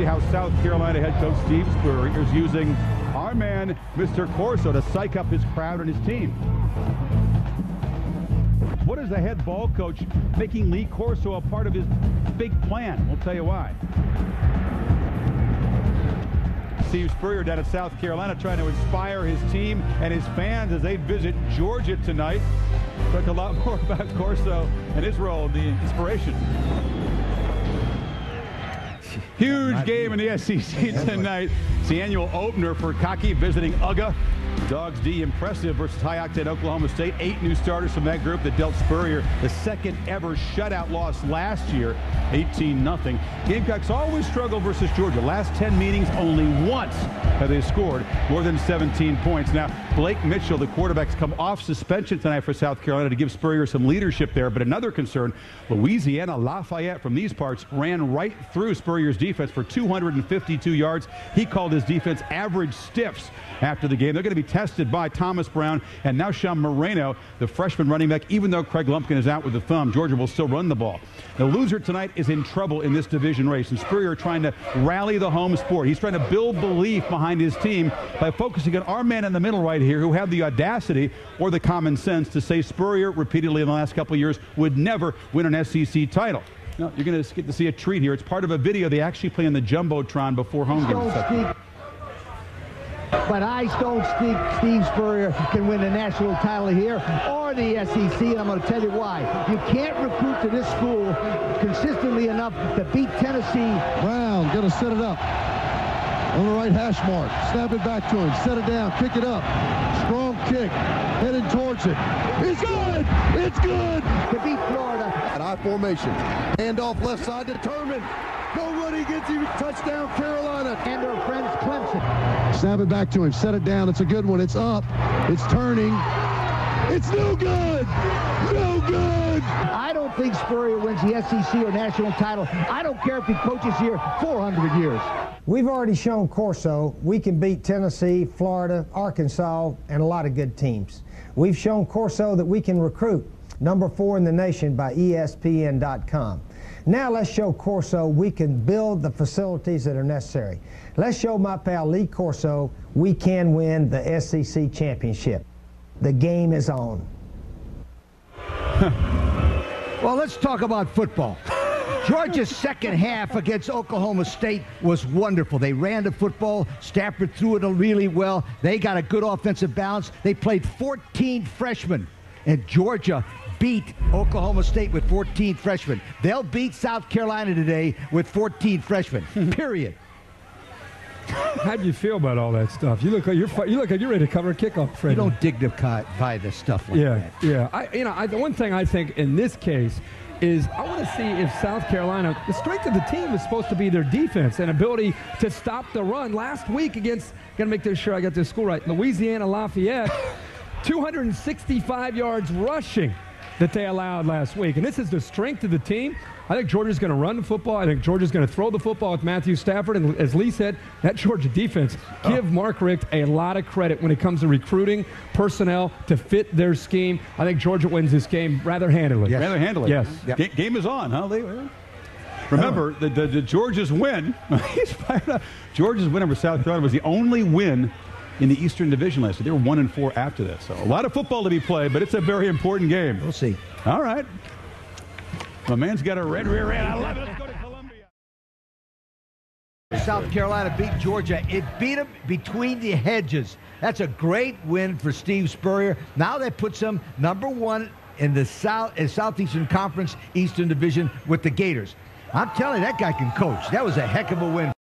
how South Carolina head coach Steve Spurrier is using our man, Mr. Corso, to psych up his crowd and his team. What is the head ball coach making Lee Corso a part of his big plan? We'll tell you why. Steve Spurrier down at South Carolina trying to inspire his team and his fans as they visit Georgia tonight. Talk a lot more about Corso and his role in the inspiration. Huge game in the SEC tonight. It's the annual opener for Cocky visiting UGA. Dogs D impressive versus high-octane Oklahoma State. 8 new starters from that group that dealt Spurrier the second ever shutout loss last year, 18-0. Gamecocks always struggle versus Georgia. Last 10 meetings, only once have they scored more than 17 points. Now, Blake Mitchell, the quarterback's come off suspension tonight for South Carolina to give Spurrier some leadership there. But another concern, Louisiana Lafayette from these parts ran right through Spurrier's defense for 252 yards. He called his defense average stiffs after the game. They're going to be tested by Thomas Brown and now Sean Moreno, the freshman running back. Even though Craig Lumpkin is out with the thumb, Georgia will still run the ball. The loser tonight is in trouble in this division race, and Spurrier trying to rally the home sport. He's trying to build belief behind his team by focusing on our man in the middle right here who had the audacity or the common sense to say Spurrier repeatedly in the last couple of years would never win an SEC title. No, you're going to get to see a treat here. It's part of a video they actually play on the Jumbotron before home games. But I don't think Steve Spurrier can win the national title here or the SEC, and I'm going to tell you why. You can't recruit to this school consistently enough to beat Tennessee. Brown going to set it up on the right hash mark. Snap it back to him. Set it down. Pick it up. Strong kick. Headed towards it. It's good. It's good. To beat Florida. At I formation. Handoff left side determined. Nobody gets him. Touchdown, Carolina. And their friends Clemson. Snap it back to him. Set it down. It's a good one. It's up. It's turning. It's no good. No good. I don't think Spurrier wins the SEC or national title. I don't care if he coaches here 400 years. We've already shown Corso we can beat Tennessee, Florida, Arkansas, and a lot of good teams. We've shown Corso that we can recruit. Number 4 in the nation by ESPN.com. Now let's show Corso we can build the facilities that are necessary. Let's show my pal Lee Corso we can win the SEC championship. The game is on. Well, let's talk about football. Georgia's second half against Oklahoma State was wonderful. They ran the football. Stafford threw it really well. They got a good offensive balance. They played 14 freshmen, and Georgia beat Oklahoma State with 14 freshmen. They'll beat South Carolina today with 14 freshmen, period. How do you feel about all that stuff? You look like you're ready to cover a kickoff, Fred. You don't dignify this stuff like that. Yeah. The one thing I think in this case is I want to see if South Carolina, the strength of the team is supposed to be their defense and ability to stop the run. Last week against, got to make sure I got this school right, Louisiana Lafayette, 265 yards rushing that they allowed last week. And this is the strength of the team. I think Georgia's going to run the football. I think Georgia's going to throw the football with Matthew Stafford. And as Lee said, that Georgia defense, give Mark Richt a lot of credit when it comes to recruiting personnel to fit their scheme. I think Georgia wins this game rather handily. Yes. Rather handily. Yes. Yep. Game is on, huh, Lee? Remember, the Georgia's win, he's fired up. Georgia's win over South Carolina was the only win in the Eastern Division last year. They were 1-4 after that. So a lot of football to be played, but it's a very important game. We'll see. All right. My man's got a red rear end. I love it. Let's go to Columbia. South Carolina beat Georgia. It beat them between the hedges. That's a great win for Steve Spurrier. Now that puts them number 1 in the Southeastern Conference Eastern Division with the Gators. I'm telling you, that guy can coach. That was a heck of a win.